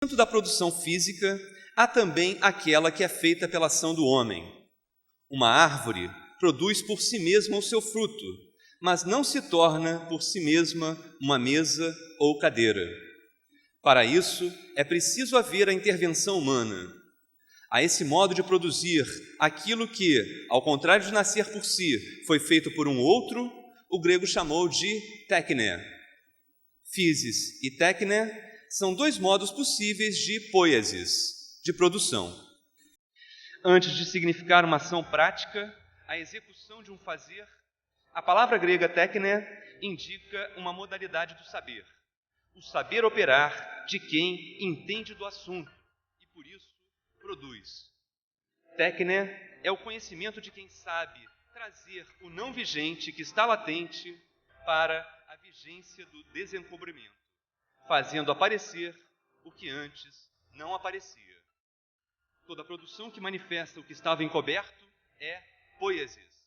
Dentro da produção física, há também aquela que é feita pela ação do homem. Uma árvore produz por si mesma o seu fruto, mas não se torna por si mesma uma mesa ou cadeira. Para isso, é preciso haver a intervenção humana. A esse modo de produzir aquilo que, ao contrário de nascer por si, foi feito por um outro, o grego chamou de tékne. Physis e tékne são dois modos possíveis de poiesis, de produção. Antes de significar uma ação prática, a execução de um fazer, a palavra grega tékne indica uma modalidade do saber, o saber operar de quem entende do assunto e, por isso, produz. Tékne é o conhecimento de quem sabe trazer o não vigente que está latente para a vigência do desencobrimento, fazendo aparecer o que antes não aparecia. Toda produção que manifesta o que estava encoberto é poiesis,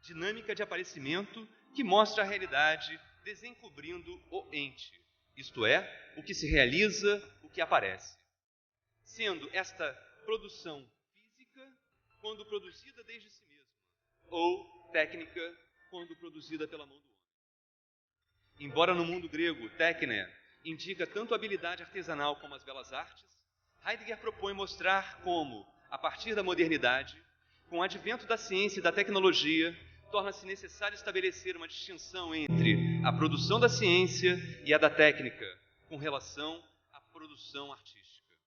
dinâmica de aparecimento que mostra a realidade desencobrindo o ente, isto é, o que se realiza, o que aparece. Sendo esta produção física quando produzida desde si mesma, ou técnica quando produzida pela mão do homem. Embora no mundo grego, tékne indica tanto a habilidade artesanal como as belas artes, Heidegger propõe mostrar como, a partir da modernidade, com o advento da ciência e da tecnologia, torna-se necessário estabelecer uma distinção entre a produção da ciência e a da técnica, com relação à produção artística.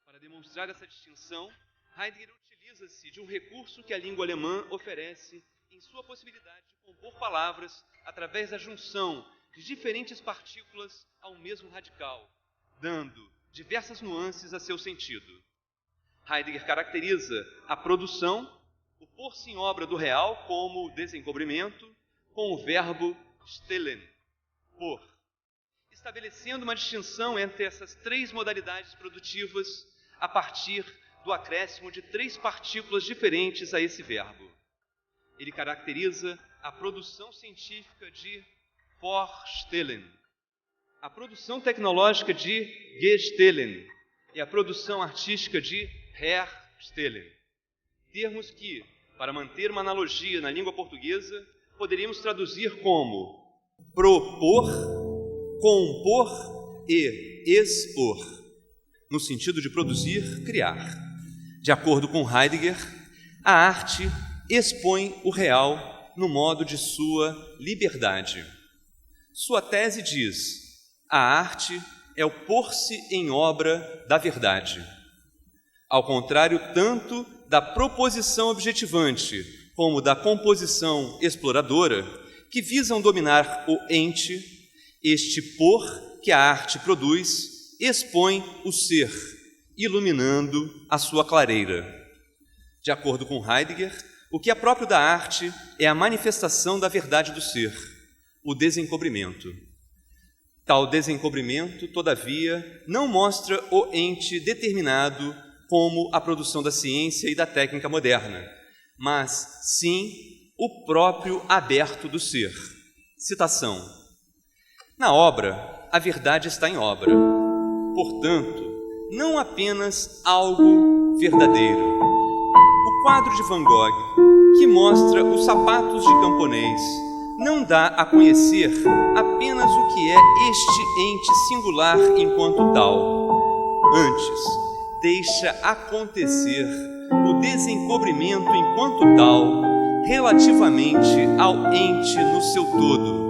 Para demonstrar essa distinção, Heidegger utiliza-se de um recurso que a língua alemã oferece em sua possibilidade de compor palavras através da junção de diferentes partículas ao mesmo radical, dando diversas nuances a seu sentido. Heidegger caracteriza a produção, o pôr-se em obra do real como desencobrimento, com o verbo stellen, pôr, estabelecendo uma distinção entre essas três modalidades produtivas a partir do acréscimo de três partículas diferentes a esse verbo. Ele caracteriza a produção científica de vorstellen, a produção tecnológica de gestellen e a produção artística de herstellen. Termos que, para manter uma analogia na língua portuguesa, poderíamos traduzir como propor, compor e expor, no sentido de produzir, criar. De acordo com Heidegger, a arte expõe o real no modo de sua liberdade. Sua tese diz: a arte é o pôr-se em obra da verdade. Ao contrário tanto da proposição objetivante como da composição exploradora, que visam dominar o ente, este pôr que a arte produz expõe o ser, iluminando a sua clareira. De acordo com Heidegger, o que é próprio da arte é a manifestação da verdade do ser, o desencobrimento. Tal desencobrimento, todavia, não mostra o ente determinado como a produção da ciência e da técnica moderna, mas, sim, o próprio aberto do ser. Citação: na obra, a verdade está em obra. Portanto, não apenas algo verdadeiro. O quadro de Van Gogh, que mostra os sapatos de camponês, não dá a conhecer apenas o que é este ente singular enquanto tal. Antes, deixa acontecer o desencobrimento enquanto tal, relativamente ao ente no seu todo.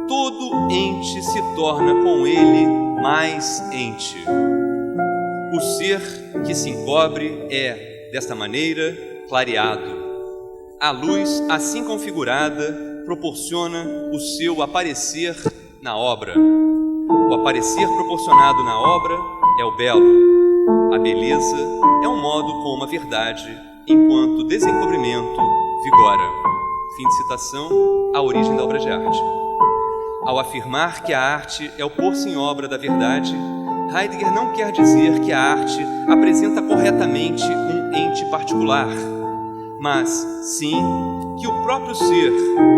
Todo ente se torna com ele mais ente. O ser que se encobre é, desta maneira, clareado. A luz, assim configurada, proporciona o seu aparecer na obra. O aparecer proporcionado na obra é o belo. A beleza é um modo como a verdade, enquanto desencobrimento, vigora. Fim de citação, A Origem da Obra de Arte. Ao afirmar que a arte é o pôr-se em obra da verdade, Heidegger não quer dizer que a arte apresenta corretamente um ente particular, mas, sim, que o próprio ser,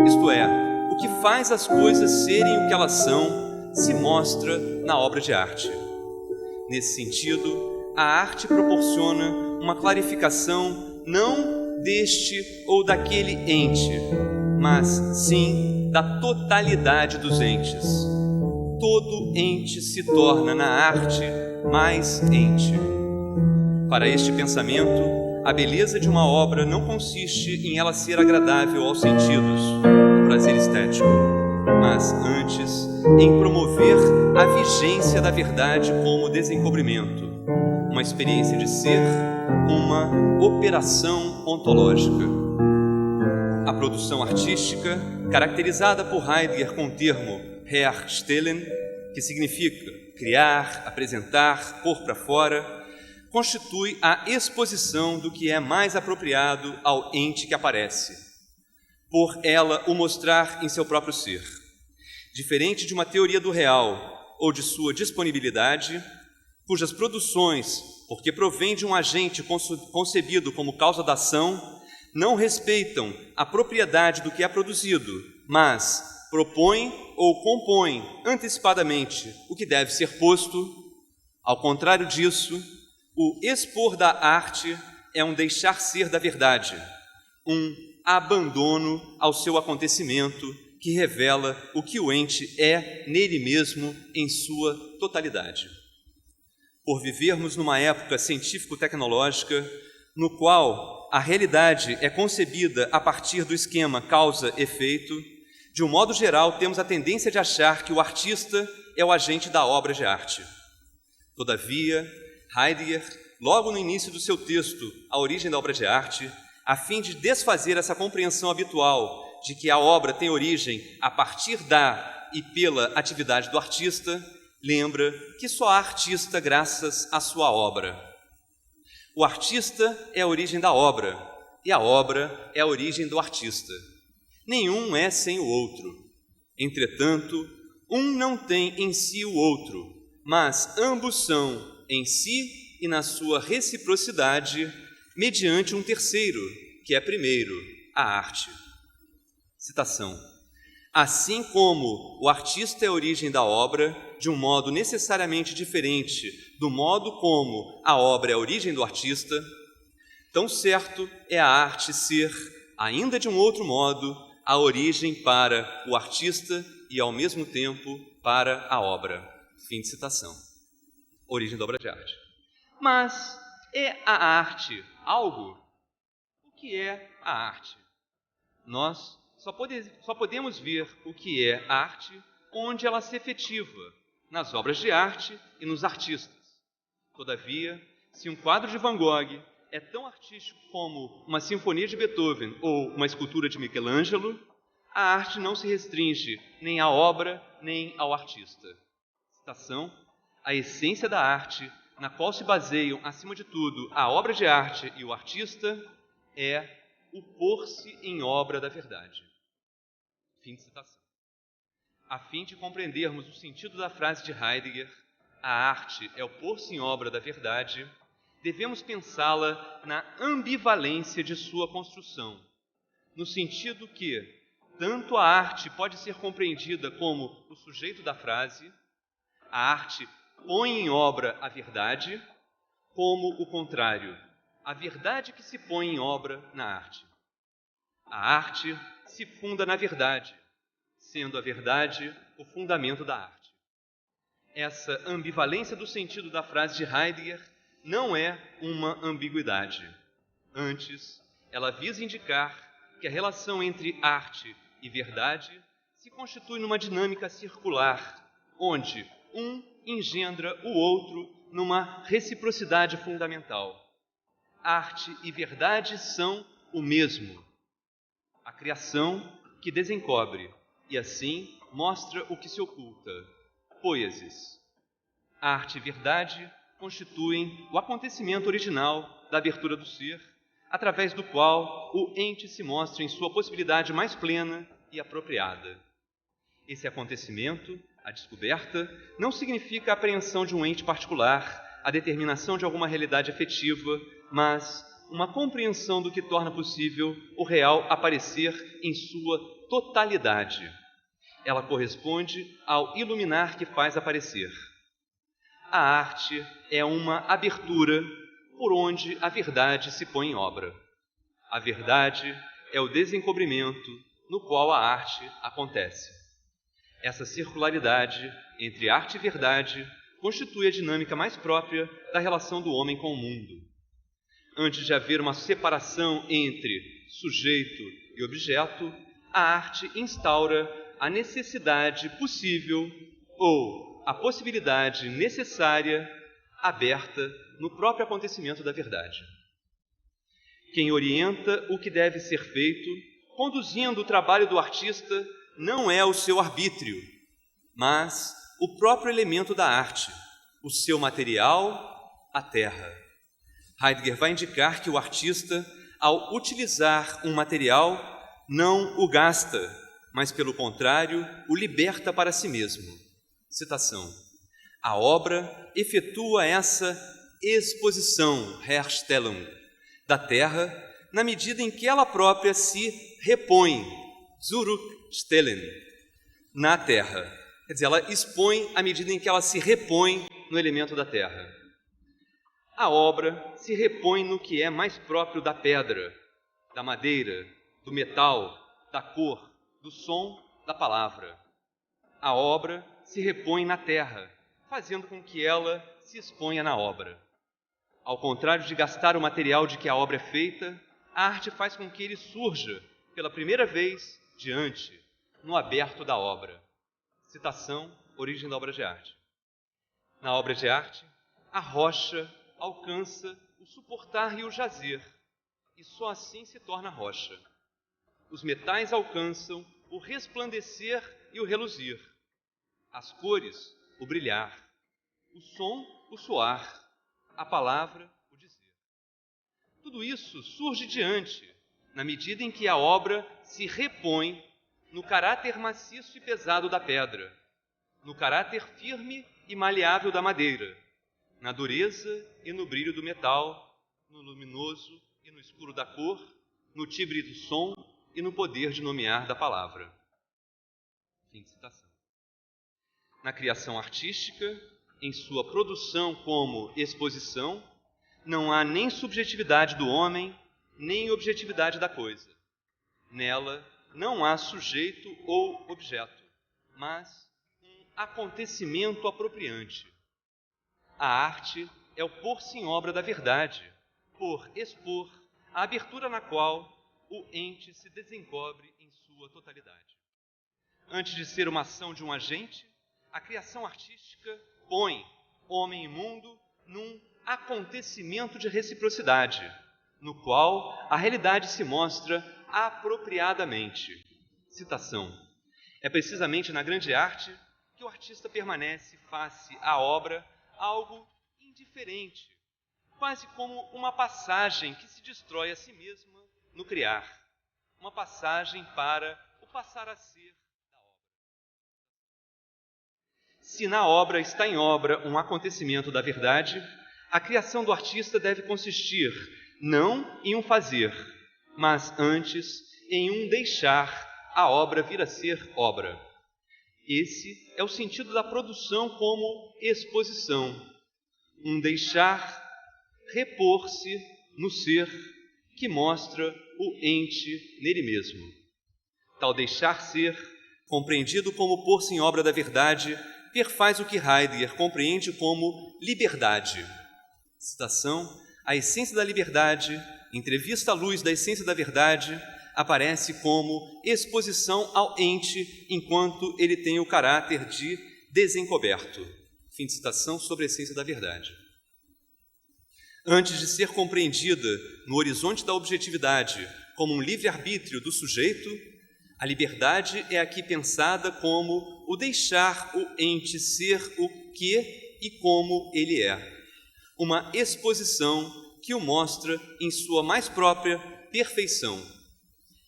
isto é, o que faz as coisas serem o que elas são, se mostra na obra de arte. Nesse sentido, a arte proporciona uma clarificação não deste ou daquele ente, mas sim da totalidade dos entes. Todo ente se torna na arte mais ente. Para este pensamento, a beleza de uma obra não consiste em ela ser agradável aos sentidos, o prazer estético, mas antes em promover a vigência da verdade como desencobrimento, uma experiência de ser, uma operação ontológica. A produção artística, caracterizada por Heidegger com o termo herstellen, que significa criar, apresentar, pôr para fora, constitui a exposição do que é mais apropriado ao ente que aparece, por ela o mostrar em seu próprio ser. Diferente de uma teoria do real ou de sua disponibilidade, cujas produções, porque provém de um agente concebido como causa da ação, não respeitam a propriedade do que é produzido, mas propõem ou compõem antecipadamente o que deve ser posto. Ao contrário disso, o expor da arte é um deixar ser da verdade, um abandono ao seu acontecimento que revela o que o ente é nele mesmo em sua totalidade. Por vivermos numa época científico-tecnológica no qual a realidade é concebida a partir do esquema causa-efeito, de um modo geral temos a tendência de achar que o artista é o agente da obra de arte. Todavia, Heidegger, logo no início do seu texto A Origem da Obra de Arte, a fim de desfazer essa compreensão habitual de que a obra tem origem a partir da e pela atividade do artista, lembra que só há artista graças à sua obra. O artista é a origem da obra, e a obra é a origem do artista. Nenhum é sem o outro. Entretanto, um não tem em si o outro, mas ambos são, em si e na sua reciprocidade, mediante um terceiro, que é primeiro, a arte. Citação. Assim como o artista é a origem da obra, de um modo necessariamente diferente do modo como a obra é a origem do artista, tão certo é a arte ser, ainda de um outro modo, a origem para o artista e, ao mesmo tempo, para a obra. Fim de citação. Origem da obra de arte. Mas é a arte algo? O que é a arte? Nós só podemos ver o que é arte onde ela se efetiva, nas obras de arte e nos artistas. Todavia, se um quadro de Van Gogh é tão artístico como uma sinfonia de Beethoven ou uma escultura de Michelangelo, a arte não se restringe nem à obra nem ao artista. Citação: a essência da arte, na qual se baseiam, acima de tudo, a obra de arte e o artista, é o pôr-se em obra da verdade. Fim de citação. A fim de compreendermos o sentido da frase de Heidegger, a arte é o pôr-se em obra da verdade, devemos pensá-la na ambivalência de sua construção, no sentido que tanto a arte pode ser compreendida como o sujeito da frase, a arte põe em obra a verdade, como o contrário, a verdade que se põe em obra na arte. A arte se funda na verdade, sendo a verdade o fundamento da arte. Essa ambivalência do sentido da frase de Heidegger não é uma ambiguidade. Antes, ela visa indicar que a relação entre arte e verdade se constitui numa dinâmica circular, onde um engendra o outro numa reciprocidade fundamental. Arte e verdade são o mesmo. A criação que desencobre e assim mostra o que se oculta. Poiesis. Arte e verdade constituem o acontecimento original da abertura do ser, através do qual o ente se mostra em sua possibilidade mais plena e apropriada. Esse acontecimento, a descoberta, não significa a apreensão de um ente particular, a determinação de alguma realidade efetiva, mas uma compreensão do que torna possível o real aparecer em sua totalidade. Ela corresponde ao iluminar que faz aparecer. a arte é uma abertura por onde a verdade se põe em obra. A verdade é o desencobrimento no qual a arte acontece. Essa circularidade entre arte e verdade constitui a dinâmica mais própria da relação do homem com o mundo. Antes de haver uma separação entre sujeito e objeto, a arte instaura a necessidade possível ou a possibilidade necessária aberta no próprio acontecimento da verdade. Quem orienta o que deve ser feito, conduzindo o trabalho do artista, não é o seu arbítrio, mas o próprio elemento da arte, o seu material, a terra. Heidegger vai indicar que o artista, ao utilizar um material, não o gasta, mas, pelo contrário, o liberta para si mesmo. Citação. A obra efetua essa exposição, Herstellung, da terra, na medida em que ela própria se repõe, zurückstellen, na terra. Quer dizer, ela expõe à medida em que ela se repõe no elemento da terra. A obra se repõe no que é mais próprio da pedra, da madeira, do metal, da cor, do som, da palavra. A obra se repõe na terra, fazendo com que ela se exponha na obra. Ao contrário de gastar o material de que a obra é feita, a arte faz com que ele surja, pela primeira vez, diante, no aberto da obra. Citação, Origem da Obra de Arte. Na obra de arte, a rocha alcança o suportar e o jazer, e só assim se torna rocha. Os metais alcançam o resplandecer e o reluzir, as cores, o brilhar, o som, o soar, a palavra, o dizer. Tudo isso surge diante, na medida em que a obra se repõe no caráter maciço e pesado da pedra, no caráter firme e maleável da madeira, na dureza e no brilho do metal, no luminoso e no escuro da cor, no timbre do som e no poder de nomear da palavra. Fim de citação. Na criação artística, em sua produção como exposição, não há nem subjetividade do homem, nem objetividade da coisa. Nela não há sujeito ou objeto, mas um acontecimento apropriante. A arte é o pôr-se em obra da verdade, por expor a abertura na qual o ente se desencobre em sua totalidade. Antes de ser uma ação de um agente, a criação artística põe homem e mundo num acontecimento de reciprocidade, no qual a realidade se mostra apropriadamente. Citação. É precisamente na grande arte que o artista permanece face à obra algo indiferente, quase como uma passagem que se destrói a si mesma no criar, uma passagem para o passar a ser da obra. Se na obra está em obra um acontecimento da verdade, a criação do artista deve consistir não em um fazer, mas antes em um deixar a obra vir a ser obra. Esse é o sentido da produção como exposição, um deixar repor-se no ser que mostra o ente nele mesmo. Tal deixar ser, compreendido como pôr-se em obra da verdade, perfaz o que Heidegger compreende como liberdade. Citação: a essência da liberdade, entrevista à luz da essência da verdade, aparece como exposição ao ente enquanto ele tem o caráter de desencoberto. Fim de citação sobre a essência da verdade. Antes de ser compreendida no horizonte da objetividade como um livre-arbítrio do sujeito, a liberdade é aqui pensada como o deixar o ente ser o que e como ele é. Uma exposição que o mostra em sua mais própria perfeição.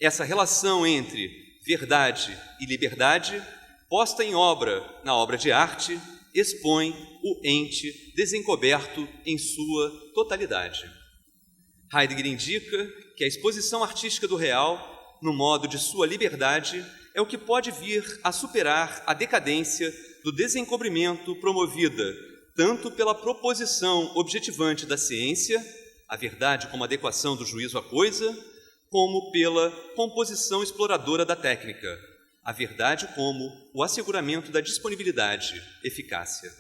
Essa relação entre verdade e liberdade, posta em obra na obra de arte, expõe o ente desencoberto em sua totalidade. Heidegger indica que a exposição artística do real, no modo de sua liberdade, é o que pode vir a superar a decadência do desencobrimento promovida tanto pela proposição objetivante da ciência, a verdade como adequação do juízo à coisa, como pela composição exploradora da técnica, a verdade como o asseguramento da disponibilidade, eficácia.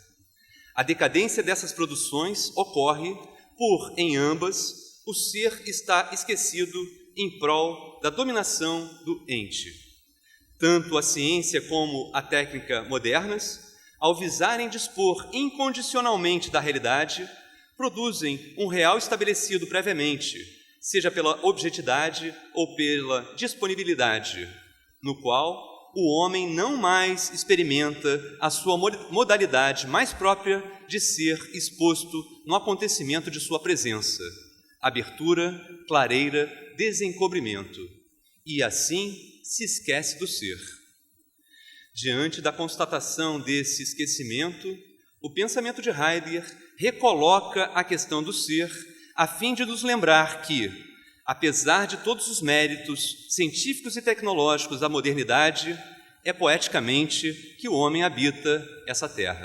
A decadência dessas produções ocorre por, em ambas, o ser está esquecido em prol da dominação do ente. Tanto a ciência como a técnica modernas, ao visarem dispor incondicionalmente da realidade, produzem um real estabelecido previamente, seja pela objetividade ou pela disponibilidade, no qual o homem não mais experimenta a sua modalidade mais própria de ser exposto no acontecimento de sua presença, abertura, clareira, desencobrimento, e assim se esquece do ser. Diante da constatação desse esquecimento, o pensamento de Heidegger recoloca a questão do ser, a fim de nos lembrar que, apesar de todos os méritos científicos e tecnológicos da modernidade, é poeticamente que o homem habita essa terra.